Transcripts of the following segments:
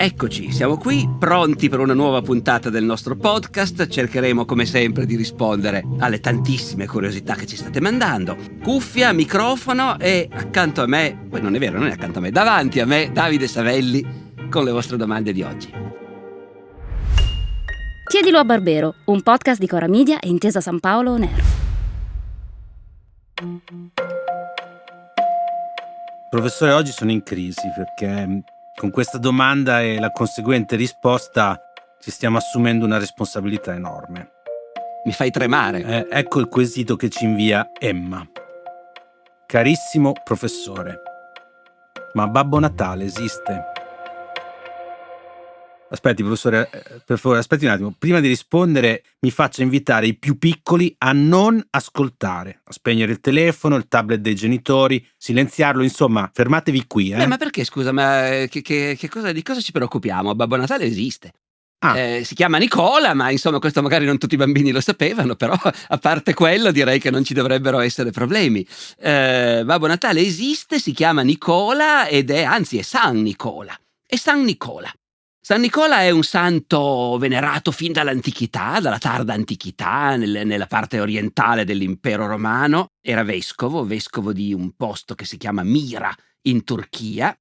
Eccoci, siamo qui, pronti per una nuova puntata del nostro podcast. Cercheremo come sempre di rispondere alle tantissime curiosità che ci state mandando. Cuffia, microfono e accanto a me, poi non è vero, non è accanto a me, davanti a me, Davide Savelli, con le vostre domande di oggi. Chiedilo a Barbero, un podcast di Cora Media e Intesa San Paolo On Air. Professore, oggi sono in crisi perché con questa domanda e la conseguente risposta ci stiamo assumendo una responsabilità enorme. Mi fai tremare. Ecco il quesito che ci invia Emma. Carissimo professore, ma Babbo Natale esiste? Aspetti, professore, per favore, aspetti un attimo. Prima di rispondere mi faccia invitare i più piccoli a non ascoltare, a spegnere il telefono, il tablet dei genitori, silenziarlo, insomma, fermatevi qui. Ma perché, scusa, ma di cosa ci preoccupiamo? Babbo Natale esiste. Si chiama Nicola, ma insomma questo magari non tutti i bambini lo sapevano, però a parte quello direi che non ci dovrebbero essere problemi. Babbo Natale esiste, si chiama Nicola ed è San Nicola. È San Nicola. San Nicola è un santo venerato fin dall'antichità, dalla tarda antichità, nella parte orientale dell'impero romano. Era vescovo di un posto che si chiama Mira in Turchia.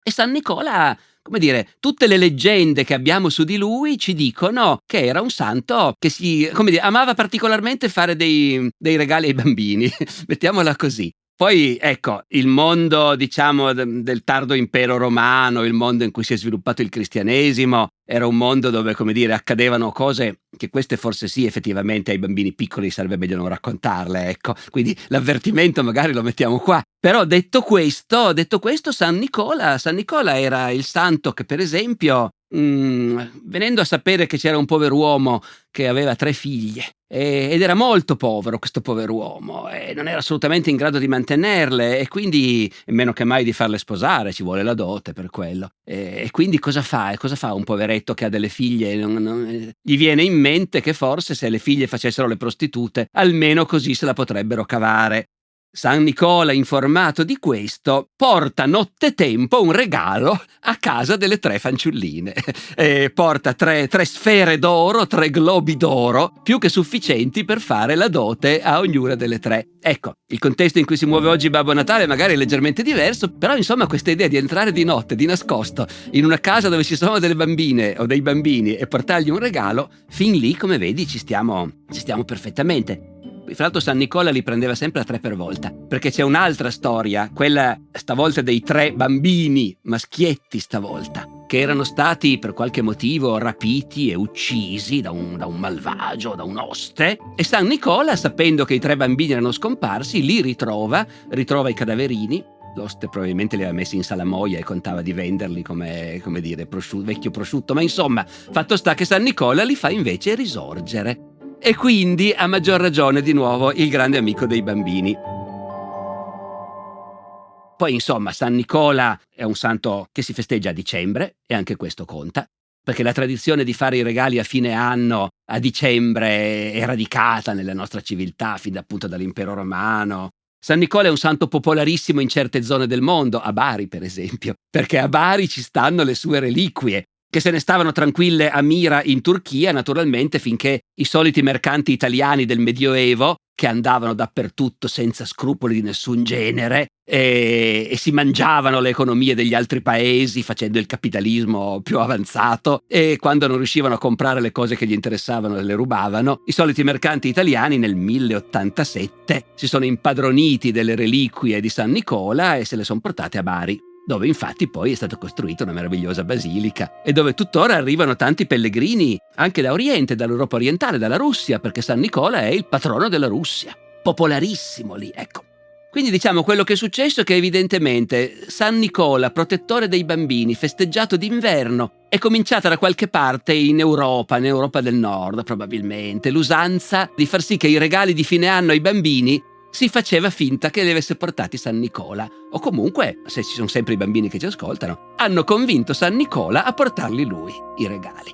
E San Nicola, come dire, tutte le leggende che abbiamo su di lui ci dicono che era un santo che amava particolarmente fare dei regali ai bambini, mettiamola così. Poi ecco, il mondo diciamo del tardo impero romano, il mondo in cui si è sviluppato il cristianesimo, era un mondo dove, come dire, accadevano cose che queste forse sì, effettivamente ai bambini piccoli sarebbe meglio non raccontarle, ecco. Quindi l'avvertimento magari lo mettiamo qua. Però detto questo, San Nicola era il santo che, per esempio, venendo a sapere che c'era un pover'uomo che aveva 3 figlie ed era molto povero questo pover'uomo e non era assolutamente in grado di mantenerle e quindi meno che mai di farle sposare, ci vuole la dote per quello e quindi cosa fa un poveretto che ha delle figlie? Gli viene in mente che forse se le figlie facessero le prostitute almeno così se la potrebbero cavare. San Nicola, informato di questo, porta nottetempo un regalo a casa delle 3 fanciulline. Porta 3 sfere d'oro, 3 globi d'oro, più che sufficienti per fare la dote a ognuna delle 3. Ecco, il contesto in cui si muove oggi Babbo Natale magari è leggermente diverso, però insomma questa idea di entrare di notte, di nascosto, in una casa dove ci sono delle bambine o dei bambini e portargli un regalo, fin lì, come vedi, ci stiamo perfettamente. Fra l'altro San Nicola li prendeva sempre a 3 per volta, perché c'è un'altra storia, quella stavolta dei 3 bambini, maschietti stavolta, che erano stati per qualche motivo rapiti e uccisi da un malvagio, da un oste, e San Nicola, sapendo che i 3 bambini erano scomparsi, li ritrova i cadaverini. L'oste probabilmente li aveva messi in salamoia e contava di venderli come dire, vecchio prosciutto, ma insomma, fatto sta che San Nicola li fa invece risorgere. E quindi, a maggior ragione, di nuovo, il grande amico dei bambini. Poi, insomma, San Nicola è un santo che si festeggia a dicembre, e anche questo conta, perché la tradizione di fare i regali a fine anno, a dicembre, è radicata nella nostra civiltà, fin appunto dall'impero romano. San Nicola è un santo popolarissimo in certe zone del mondo, a Bari per esempio, perché a Bari ci stanno le sue reliquie, che se ne stavano tranquille a Mira in Turchia, naturalmente, finché i soliti mercanti italiani del Medioevo, che andavano dappertutto senza scrupoli di nessun genere e si mangiavano le economie degli altri paesi facendo il capitalismo più avanzato, e quando non riuscivano a comprare le cose che gli interessavano le rubavano, i soliti mercanti italiani nel 1087 si sono impadroniti delle reliquie di San Nicola e se le sono portate a Bari, dove infatti poi è stata costruita una meravigliosa basilica e dove tuttora arrivano tanti pellegrini anche da Oriente, dall'Europa orientale, dalla Russia, perché San Nicola è il patrono della Russia, popolarissimo lì, ecco. Quindi diciamo quello che è successo è che evidentemente San Nicola, protettore dei bambini, festeggiato d'inverno, è cominciata da qualche parte in Europa del Nord probabilmente, l'usanza di far sì che i regali di fine anno ai bambini si faceva finta che li avesse portati San Nicola, o comunque, se ci sono sempre i bambini che ci ascoltano, hanno convinto San Nicola a portarli lui i regali.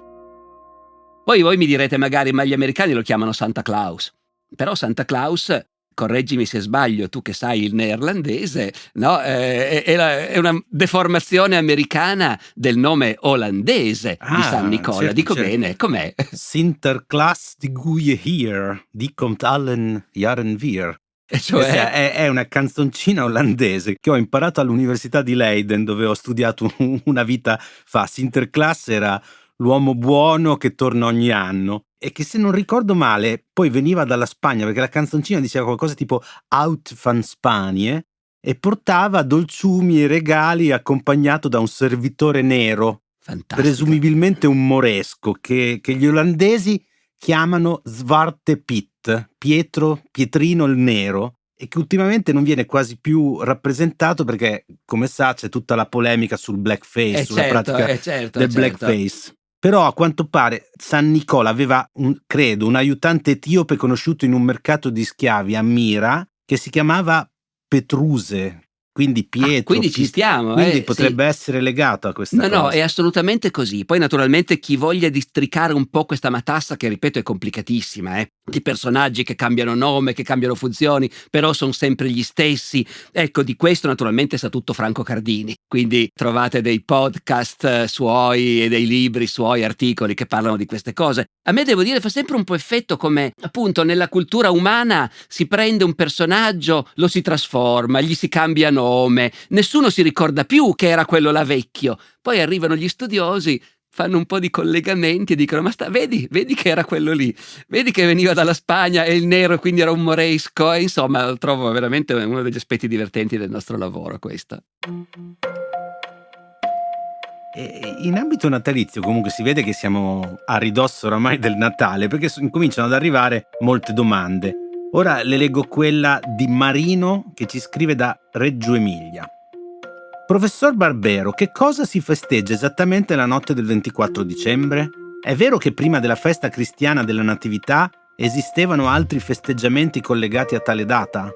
Poi voi mi direte magari, ma gli americani lo chiamano Santa Claus, però Santa Claus correggimi se sbaglio, tu che sai il neerlandese, no? È una deformazione americana del nome olandese di San Nicola. Certo, Dico certo. bene, com'è? Sinterklaas de goeie Heer, die komt allen jaren weer. Cioè, Questa è una canzoncina olandese che ho imparato all'Università di Leiden, dove ho studiato una vita fa. Sinterklaas era l'uomo buono che torna ogni anno e che, se non ricordo male, poi veniva dalla Spagna, perché la canzoncina diceva qualcosa tipo Out van Spanje e portava dolciumi e regali accompagnato da un servitore nero, fantastico. presumibilmente un moresco, che gli olandesi chiamano Zwarte Piet, Pietrino il nero, e che ultimamente non viene quasi più rappresentato perché, come sa, c'è tutta la polemica sul blackface, sulla pratica del blackface. Però a quanto pare San Nicola aveva, credo, un aiutante etiope conosciuto in un mercato di schiavi a Mira che si chiamava Petruse, quindi Pietro. Quindi ci stiamo. Quindi potrebbe essere legato a questa cosa. No, è assolutamente così. Poi naturalmente chi voglia districare un po' questa matassa, che ripeto è complicatissima, di personaggi che cambiano nome, che cambiano funzioni, però sono sempre gli stessi. Ecco, di questo naturalmente sa tutto Franco Cardini. Quindi trovate dei podcast suoi e dei libri suoi, articoli che parlano di queste cose. A me, devo dire, fa sempre un po' effetto come, appunto, nella cultura umana si prende un personaggio, lo si trasforma, gli si cambia nome, nessuno si ricorda più che era quello là vecchio. Poi arrivano gli studiosi, fanno un po' di collegamenti e dicono: ma vedi che era quello lì, vedi che veniva dalla Spagna, e il nero quindi era un moresco. E insomma, lo trovo veramente uno degli aspetti divertenti del nostro lavoro, questo. In ambito natalizio comunque si vede che siamo a ridosso oramai del Natale, perché cominciano ad arrivare molte domande. Ora le leggo quella di Marino, che ci scrive da Reggio Emilia. Professor Barbero, che cosa si festeggia esattamente la notte del 24 dicembre? È vero che prima della festa cristiana della Natività esistevano altri festeggiamenti collegati a tale data?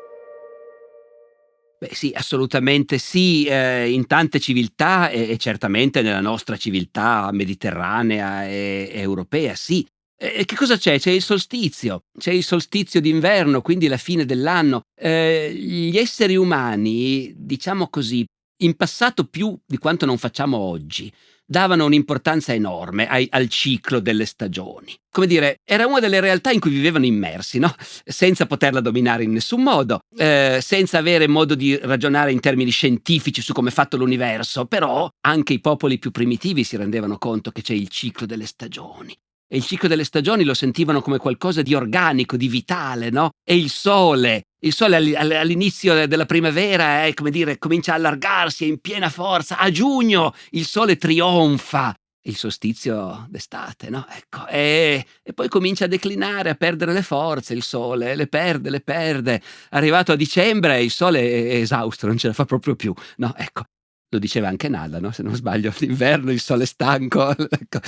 Beh sì, assolutamente sì, in tante civiltà e certamente nella nostra civiltà mediterranea e europea, sì. E che cosa c'è? C'è il solstizio d'inverno, quindi la fine dell'anno. Gli esseri umani, diciamo così, in passato più di quanto non facciamo oggi, davano un'importanza enorme al ciclo delle stagioni. Come dire, era una delle realtà in cui vivevano immersi, no? Senza poterla dominare in nessun modo, senza avere modo di ragionare in termini scientifici su come è fatto l'universo, però anche i popoli più primitivi si rendevano conto che c'è il ciclo delle stagioni. E il ciclo delle stagioni lo sentivano come qualcosa di organico, di vitale, no? E il sole all'inizio della primavera, come dire, comincia a allargarsi, è in piena forza. A giugno il sole trionfa, il solstizio d'estate, no? Ecco, e poi comincia a declinare, a perdere le forze, il sole le perde. Arrivato a dicembre il sole è esausto, non ce la fa proprio più, no? Ecco. Lo diceva anche Nalla, no? Se non sbaglio, d'inverno il sole è stanco, ecco,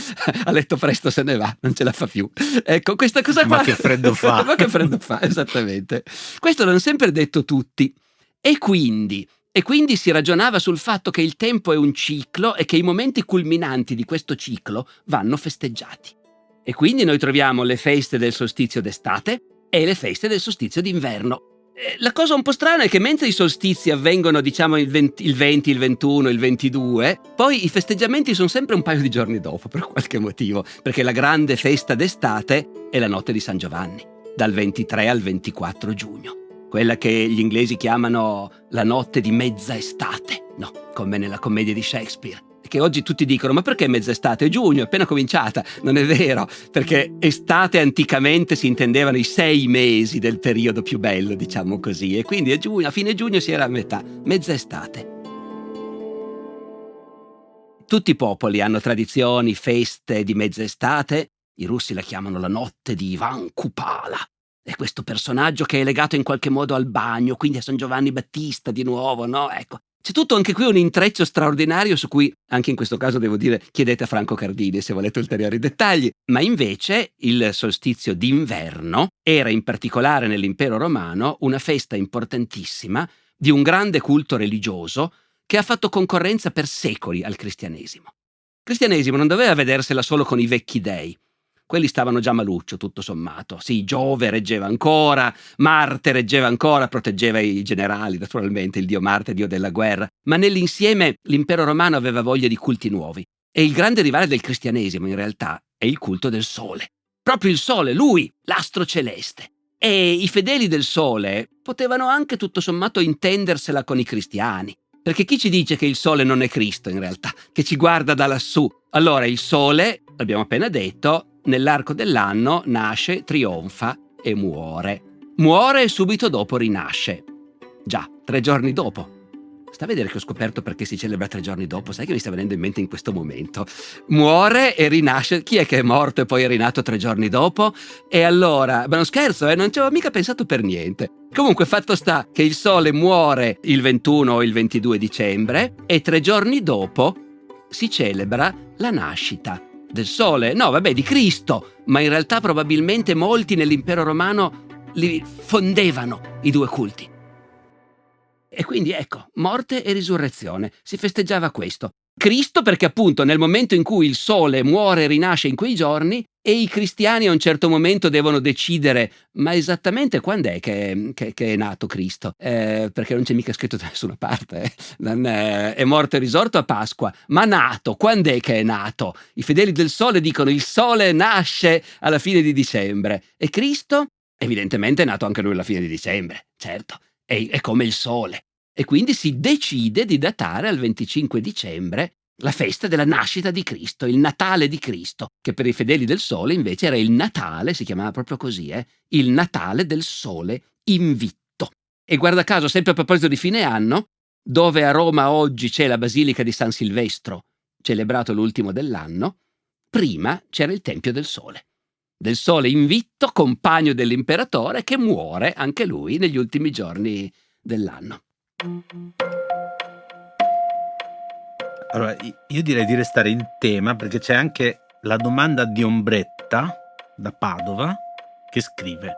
a letto presto se ne va, non ce la fa più. Ecco, questa cosa qua. Ma che freddo fa. Ma che freddo fa, esattamente. Questo l'hanno sempre detto tutti. E quindi si ragionava sul fatto che il tempo è un ciclo e che i momenti culminanti di questo ciclo vanno festeggiati. E quindi noi troviamo le feste del solstizio d'estate e le feste del solstizio d'inverno. La cosa un po' strana è che mentre i solstizi avvengono, diciamo, il 20, il 21, il 22, poi i festeggiamenti sono sempre un paio di giorni dopo, per qualche motivo, perché la grande festa d'estate è la notte di San Giovanni, dal 23 al 24 giugno, quella che gli inglesi chiamano la notte di mezza estate, no, come nella commedia di Shakespeare. Che oggi tutti dicono: ma perché mezz'estate? È giugno, è appena cominciata. Non è vero, perché estate anticamente si intendevano i 6 mesi del periodo più bello, diciamo così, e quindi a fine giugno si era a metà, mezz'estate. Tutti i popoli hanno tradizioni, feste di mezz'estate. I russi la chiamano la notte di Ivan Kupala. È questo personaggio che è legato in qualche modo al bagno, quindi a San Giovanni Battista di nuovo, no? Ecco. C'è tutto anche qui un intreccio straordinario su cui, anche in questo caso devo dire, chiedete a Franco Cardini se volete ulteriori dettagli, ma invece il solstizio d'inverno era in particolare nell'impero romano una festa importantissima di un grande culto religioso che ha fatto concorrenza per secoli al cristianesimo. Il cristianesimo non doveva vedersela solo con i vecchi dei, quelli stavano già maluccio tutto sommato. Sì, Giove reggeva ancora, Marte reggeva ancora, proteggeva i generali naturalmente, il dio Marte, dio della guerra, ma nell'insieme l'impero romano aveva voglia di culti nuovi. E il grande rivale del cristianesimo in realtà è il culto del sole. Proprio il sole, lui, l'astro celeste. E i fedeli del sole potevano anche tutto sommato intendersela con i cristiani. Perché chi ci dice che il sole non è Cristo in realtà, che ci guarda da lassù? Allora il sole, l'abbiamo appena detto, nell'arco dell'anno nasce, trionfa e muore. Muore e subito dopo rinasce. Già, 3 giorni dopo. Sta a vedere che ho scoperto perché si celebra 3 giorni dopo, sai che mi sta venendo in mente in questo momento. Muore e rinasce. Chi è che è morto e poi è rinato 3 giorni dopo? E allora, ma non scherzo, non ci avevo mica pensato per niente. Comunque fatto sta che il sole muore il 21 o il 22 dicembre e 3 giorni dopo si celebra la nascita del sole. No, vabbè, di Cristo, ma in realtà probabilmente molti nell'impero romano li fondevano i due culti. E quindi ecco, morte e risurrezione, si festeggiava questo. Cristo perché appunto nel momento in cui il sole muore e rinasce in quei giorni e i cristiani a un certo momento devono decidere ma esattamente quando è che è nato Cristo? Perché non c'è mica scritto da nessuna parte. È morto e risorto a Pasqua, ma nato, quando è che è nato? I fedeli del sole dicono il sole nasce alla fine di dicembre e Cristo evidentemente è nato anche lui alla fine di dicembre, certo, è come il sole. E quindi si decide di datare al 25 dicembre la festa della nascita di Cristo, il Natale di Cristo, che per i fedeli del Sole invece era il Natale, si chiamava proprio così, il Natale del Sole invitto. E guarda caso, sempre a proposito di fine anno, dove a Roma oggi c'è la Basilica di San Silvestro, celebrato l'ultimo dell'anno, prima c'era il Tempio del Sole invitto, compagno dell'imperatore, che muore anche lui negli ultimi giorni dell'anno. Allora, io direi di restare in tema perché c'è anche la domanda di Ombretta da Padova che scrive: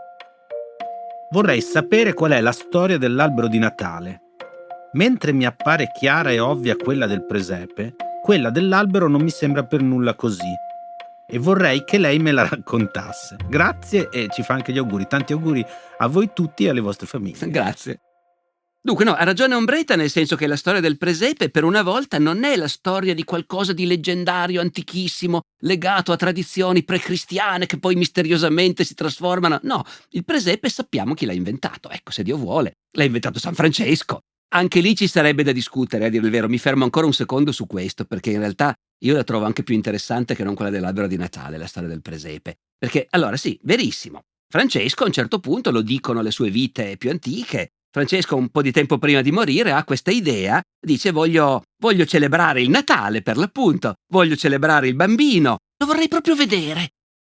vorrei sapere qual è la storia dell'albero di Natale. Mentre mi appare chiara e ovvia quella del presepe, quella dell'albero non mi sembra per nulla così. E vorrei che lei me la raccontasse. Grazie e ci fa anche gli auguri. Tanti auguri a voi tutti e alle vostre famiglie. Grazie. Dunque no, ha ragione Ombretta nel senso che la storia del presepe per una volta non è la storia di qualcosa di leggendario, antichissimo, legato a tradizioni precristiane che poi misteriosamente si trasformano. No, il presepe sappiamo chi l'ha inventato, ecco, se Dio vuole. L'ha inventato San Francesco. Anche lì ci sarebbe da discutere, a dire il vero. Mi fermo ancora un secondo su questo, perché in realtà io la trovo anche più interessante che non quella dell'albero di Natale, la storia del presepe. Perché, allora sì, verissimo. Francesco a un certo punto, lo dicono le sue vite più antiche, Francesco un po' di tempo prima di morire ha questa idea, dice voglio celebrare il Natale per l'appunto, voglio celebrare il bambino, lo vorrei proprio vedere.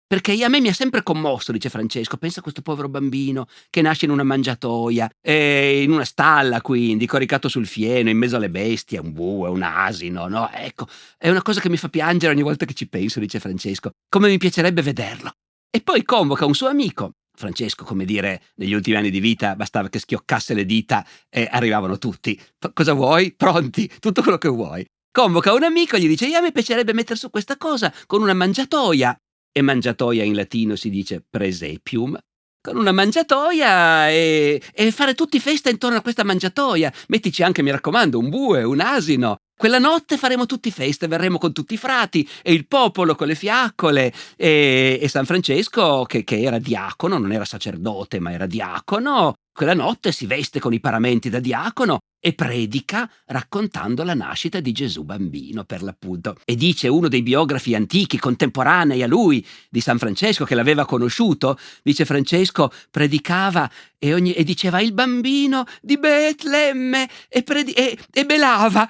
Perché a me mi ha sempre commosso, dice Francesco, pensa a questo povero bambino che nasce in una mangiatoia, in una stalla quindi, coricato sul fieno, in mezzo alle bestie, un bue, un asino, no? Ecco, è una cosa che mi fa piangere ogni volta che ci penso, dice Francesco, come mi piacerebbe vederlo. E poi convoca un suo amico, Francesco, come dire, negli ultimi anni di vita bastava che schioccasse le dita e arrivavano tutti. Cosa vuoi? Pronti? Tutto quello che vuoi. Convoca un amico e gli dice: a me piacerebbe mettere su questa cosa con una mangiatoia. E mangiatoia in latino si dice presepium. Con una mangiatoia e fare tutti festa intorno a questa mangiatoia. Mettici anche, mi raccomando, un bue, un asino. Quella notte faremo tutti feste, verremo con tutti i frati e il popolo con le fiaccole e San Francesco che era diacono, non era sacerdote ma era diacono, quella notte si veste con i paramenti da diacono e predica raccontando la nascita di Gesù bambino per l'appunto. E dice uno dei biografi antichi contemporanei a lui di San Francesco che l'aveva conosciuto, dice Francesco predicava e diceva il bambino di Betlemme e belava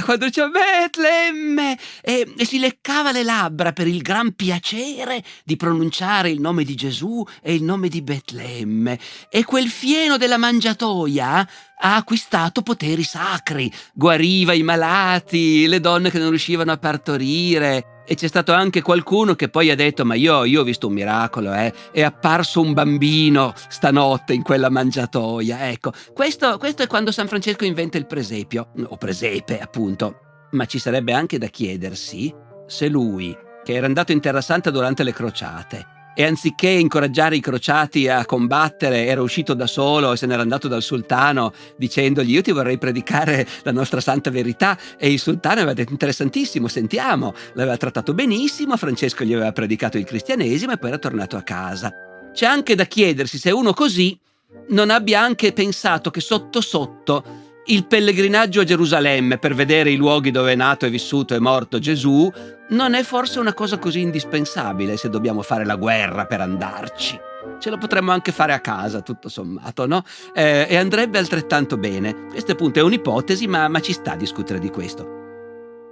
quando diceva Betlemme e si leccava le labbra per il gran piacere di pronunciare il nome di Gesù e il nome di Betlemme. E quel fieno della mangiatoia ha acquistato poteri sacri, guariva i malati, le donne che non riuscivano a partorire. E c'è stato anche qualcuno che poi ha detto: ma io ho visto un miracolo, è apparso un bambino stanotte in quella mangiatoia. Ecco, questo è quando San Francesco inventa il presepio, o presepe appunto. Ma ci sarebbe anche da chiedersi se lui, che era andato in Terra Santa durante le crociate e anziché incoraggiare i crociati a combattere era uscito da solo e se n'era andato dal sultano dicendogli: io ti vorrei predicare la nostra santa verità, e il sultano aveva detto: interessantissimo, sentiamo. L'aveva trattato benissimo, Francesco gli aveva predicato il cristianesimo e poi era tornato a casa. C'è anche da chiedersi se uno così non abbia anche pensato che sotto sotto il pellegrinaggio a Gerusalemme per vedere i luoghi dove è nato e vissuto e morto Gesù non è forse una cosa così indispensabile se dobbiamo fare la guerra per andarci. Ce lo potremmo anche fare a casa, tutto sommato, no? E andrebbe altrettanto bene. Questa appunto è un'ipotesi, ma ci sta a discutere di questo.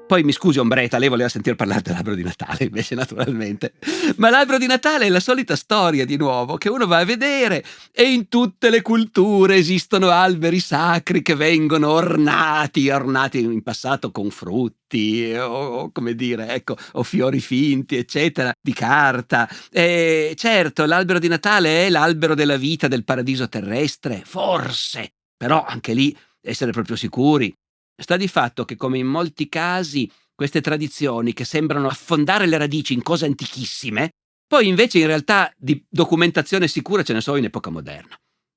Poi mi scusi Ombretta, lei voleva sentir parlare dell'albero di Natale, invece naturalmente. Ma l'albero di Natale è la solita storia di nuovo, che uno va a vedere e in tutte le culture esistono alberi sacri che vengono ornati in passato con frutti o come dire, ecco, o fiori finti, eccetera, di carta. E certo, l'albero di Natale è l'albero della vita del paradiso terrestre, forse, però anche lì essere proprio sicuri. Sta di fatto che, come in molti casi, queste tradizioni che sembrano affondare le radici in cose antichissime, poi invece in realtà di documentazione sicura ce ne sono in epoca moderna.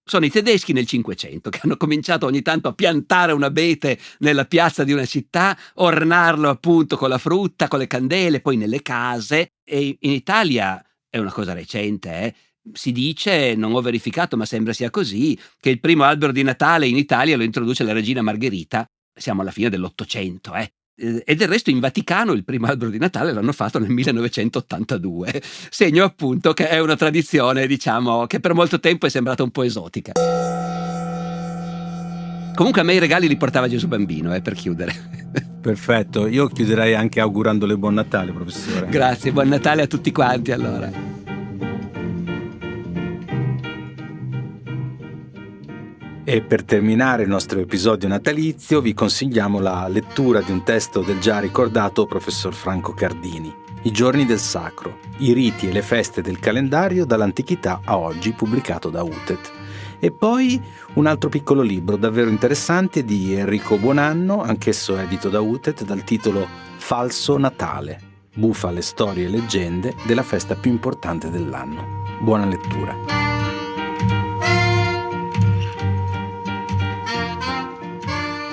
Sono i tedeschi nel Cinquecento che hanno cominciato ogni tanto a piantare un abete nella piazza di una città, ornarlo appunto con la frutta, con le candele, poi nelle case, e in Italia è una cosa recente, si dice, non ho verificato ma sembra sia così, che il primo albero di Natale in Italia lo introduce la regina Margherita. Siamo alla fine dell'Ottocento, e del resto in Vaticano il primo albero di Natale l'hanno fatto nel 1982, segno appunto che è una tradizione, diciamo, che per molto tempo è sembrata un po' esotica. Comunque a me i regali li portava Gesù bambino, per chiudere. Perfetto, io chiuderei anche augurandole buon Natale, professore. Grazie, buon Natale a tutti quanti allora. E per terminare il nostro episodio natalizio vi consigliamo la lettura di un testo del già ricordato professor Franco Cardini, I giorni del sacro, i riti e le feste del calendario dall'antichità a oggi, pubblicato da UTET. E poi un altro piccolo libro davvero interessante di Enrico Buonanno, anch'esso edito da UTET, dal titolo Falso Natale, bufale storie e leggende della festa più importante dell'anno. Buona lettura.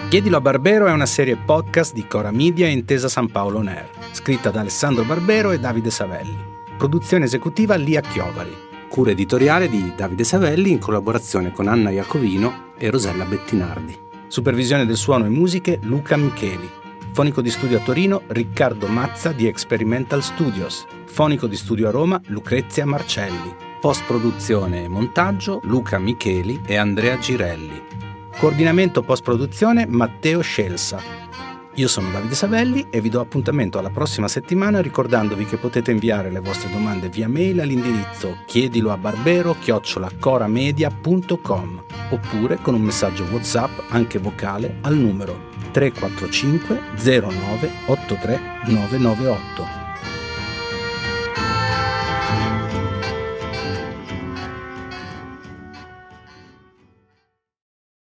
Chiedilo a Barbero è una serie podcast di Cora Media e Intesa San Paolo On Air, scritta da Alessandro Barbero e Davide Savelli. Produzione esecutiva Lia Chiovari. Cura editoriale di Davide Savelli in collaborazione con Anna Iacovino e Rosella Bettinardi. Supervisione del suono e musiche Luca Micheli. Fonico di studio a Torino Riccardo Mazza di Experimental Studios. Fonico di studio a Roma Lucrezia Marcelli. Post-produzione e montaggio Luca Micheli e Andrea Girelli. Coordinamento post-produzione Matteo Scelsa. Io sono Davide Savelli e vi do appuntamento alla prossima settimana ricordandovi che potete inviare le vostre domande via mail all'indirizzo chiediloabarbero@coramedia.com oppure con un messaggio WhatsApp anche vocale al numero 345 09 83 998.